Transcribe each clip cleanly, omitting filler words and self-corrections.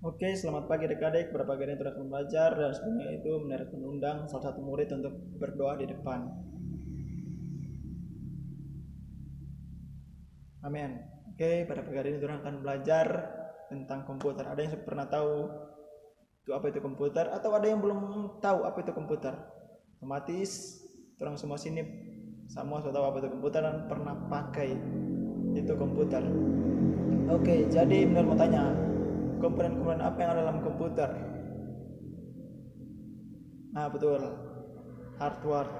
Oke, selamat pagi adik-adik. Pada pagi ini kita akan belajar dan sebelumnya itu mendarat mengundang salah satu murid untuk berdoa di depan. Amin. Oke, pada pagi ini kita akan belajar tentang komputer. Ada yang pernah tahu itu apa itu komputer atau ada yang belum tahu apa itu komputer? Otomatis orang semua sini semua sudah tahu apa itu komputer dan pernah pakai itu komputer. Oke, jadi benar mau tanya, komponen-komponen apa yang ada dalam komputer? Nah, betul. Hardware.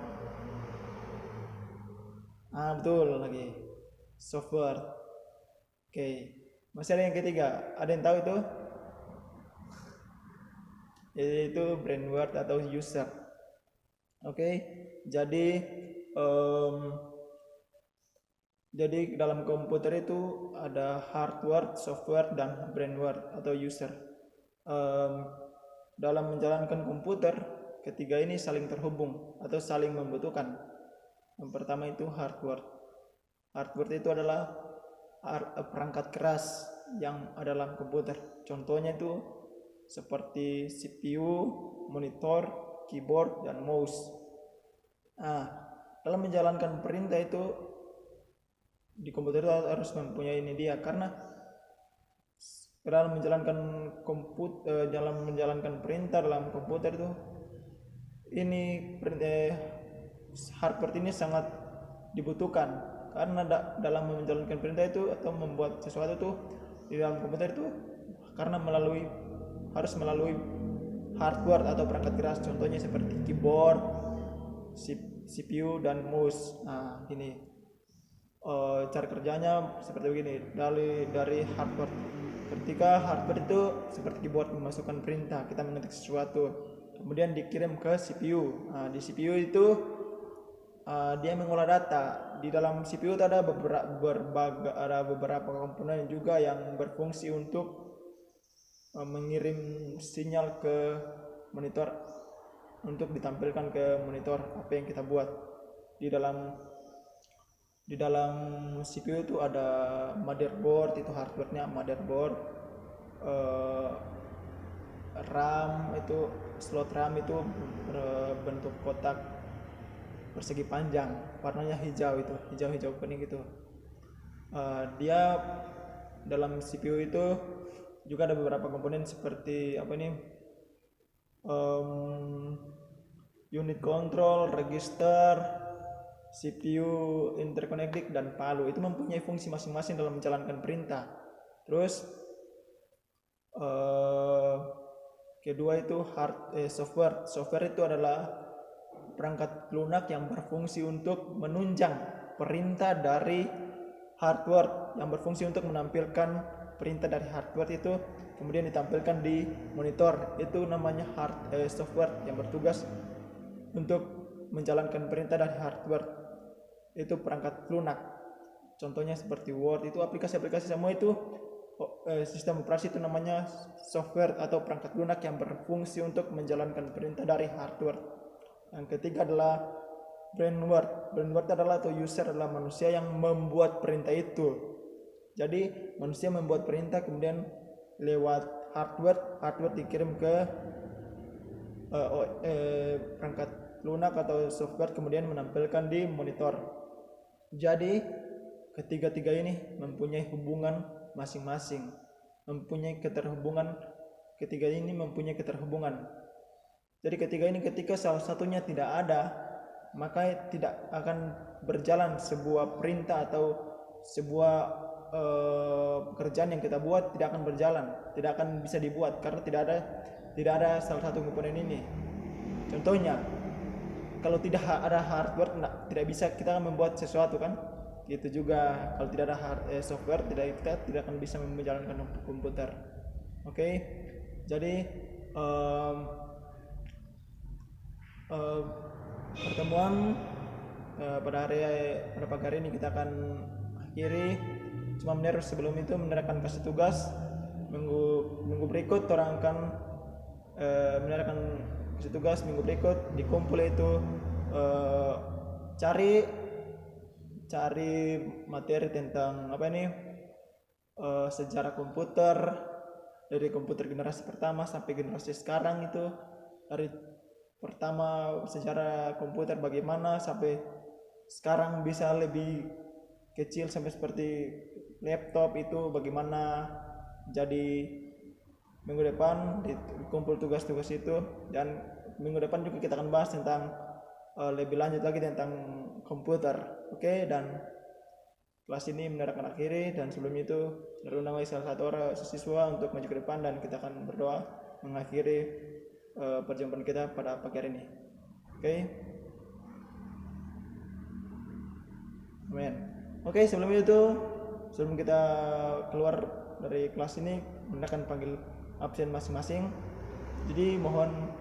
Betul lagi. Software. Oke. Masih ada yang ketiga. Ada yang tahu itu? Yaitu brainword atau user. Oke. Jadi em, jadi dalam komputer itu ada hardware, software, dan brainword atau user. Dalam menjalankan komputer, ketiga ini saling terhubung atau saling membutuhkan. Yang pertama itu hardware. Hardware itu adalah perangkat keras yang ada dalam komputer. Contohnya itu seperti CPU, monitor, keyboard, dan mouse. Dalam menjalankan perintah itu di komputer itu harus mempunyai ini dia, karena dalam menjalankan perintah dalam komputer itu ini hardware ini sangat dibutuhkan, karena dalam menjalankan perintah itu atau membuat sesuatu itu di dalam komputer itu karena harus melalui hardware atau perangkat keras, contohnya seperti keyboard, CPU, dan mouse. Ini cara kerjanya seperti begini dari hardware. Ketika hardware itu seperti keyboard memasukkan perintah, kita mengetik sesuatu, kemudian dikirim ke CPU. Di CPU itu dia mengolah data. Di dalam CPU itu ada beberapa komponen juga yang berfungsi untuk mengirim sinyal ke monitor untuk ditampilkan ke monitor apa yang kita buat. Di dalam CPU itu ada motherboard, itu hardwarenya motherboard, RAM itu slot RAM itu berbentuk kotak persegi panjang, warnanya hijau, itu hijau kuning gitu. Dia dalam CPU itu juga ada beberapa komponen seperti unit control, register, CPU, interconnect, dan palu. Itu mempunyai fungsi masing-masing dalam menjalankan perintah. Terus kedua itu software. Software itu adalah perangkat lunak yang berfungsi untuk menunjang perintah dari hardware, yang berfungsi untuk menampilkan perintah dari hardware itu kemudian ditampilkan di monitor. Itu namanya software yang bertugas untuk menjalankan perintah dari hardware. Itu perangkat lunak. Contohnya seperti Word, itu aplikasi-aplikasi semua itu sistem operasi itu namanya software atau perangkat lunak yang berfungsi untuk menjalankan perintah dari hardware. Yang ketiga adalah brainword. Brainword adalah atau user adalah manusia yang membuat perintah itu. Jadi manusia membuat perintah kemudian lewat hardware dikirim ke perangkat lunak atau software kemudian menampilkan di monitor. Jadi ketiga-tiga ini mempunyai hubungan masing-masing, ketiga ini mempunyai keterhubungan. Jadi ketiga ini ketika salah satunya tidak ada, maka tidak akan berjalan sebuah perintah atau sebuah pekerjaan yang kita buat, tidak akan berjalan, tidak akan bisa dibuat karena tidak ada salah satu komponen ini. Contohnya, kalau tidak ada hardware tidak bisa kita membuat sesuatu kan. Gitu juga kalau tidak ada software kita tidak akan bisa menjalankan komputer. Oke. Jadi pertemuan pada pagi hari ini kita akan akhiri. Cuma sebelum itu menerangkan kasih tugas minggu berikut. Orang akan menerangkan kasih tugas minggu berikut di kumpul itu cari materi tentang sejarah komputer, dari komputer generasi pertama sampai generasi sekarang itu, dari pertama sejarah komputer bagaimana sampai sekarang bisa lebih kecil sampai seperti laptop itu bagaimana. Jadi minggu depan dikumpul tugas-tugas itu, dan minggu depan juga kita akan bahas tentang lebih lanjut lagi tentang komputer. Oke, dan kelas ini benar akan akhiri, dan sebelum itu saya undang lagi salah satu orang siswa untuk maju ke depan, dan kita akan berdoa mengakhiri perjumpaan kita pada pagi hari ini. Oke. Amin. Oke, sebelum kita keluar dari kelas ini, kita akan panggil absen masing-masing. Jadi mohon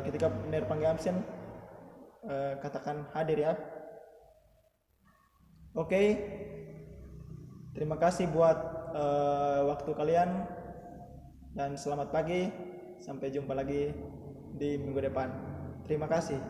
ketika benar panggil absen katakan hadir ya. Oke. Terima kasih buat waktu kalian, dan selamat pagi. Sampai jumpa lagi di minggu depan. Terima kasih.